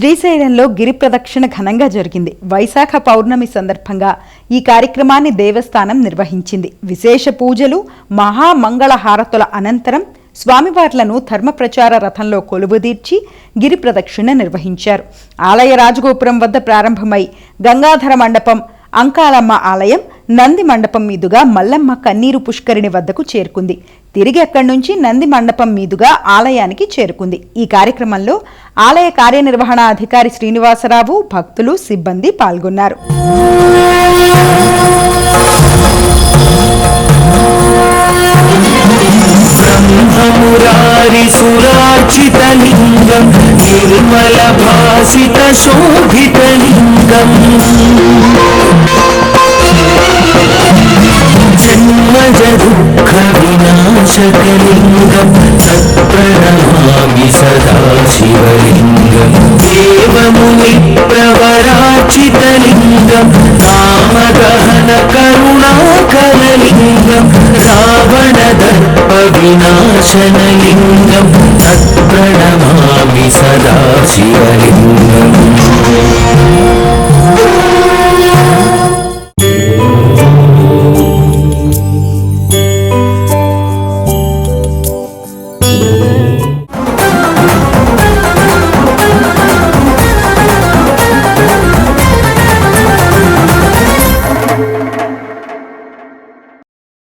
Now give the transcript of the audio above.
శ్రీశైలంలో గిరి ప్రదక్షిణ ఘనంగా జరిగింది. వైశాఖ పౌర్ణమి సందర్భంగా ఈ కార్యక్రమాన్ని దేవస్థానం నిర్వహించింది. విశేష పూజలు, మహామంగళ హారతుల అనంతరం స్వామివార్లను ధర్మప్రచార రథంలో కొలువుదీర్చి గిరి ప్రదక్షిణ నిర్వహించారు. ఆలయ రాజగోపురం వద్ద ప్రారంభమై గంగాధర మండపం, అంకాలమ్మ ఆలయం, నంది మండపం మీదుగా మల్లమ్మ కన్నీరు పుష్కరిణి వద్దకు చేరుకుంది. తిరిగి అక్కడి నుంచి నంది మండపం మీదుగా ఆలయానికి చేరుకుంది. ఈ కార్యక్రమంలో ఆలయ కార్యనిర్వహణాధికారి శ్రీనివాసరావు, భక్తులు, సిబ్బంది పాల్గొన్నారు. సురార్చితలింగం నిర్మల భాసిత శోభితలింగం జన్మజ దుఃఖ వినాశకలింగం సత్ప్రణమామి సదా శివలింగం దేవముని ప్రవరాచితలింగం రామదహన కరుణాకరలింగం రావణ దర్ప వినాశనలింగం తత్ప్రణమామి సదా శివలింగం.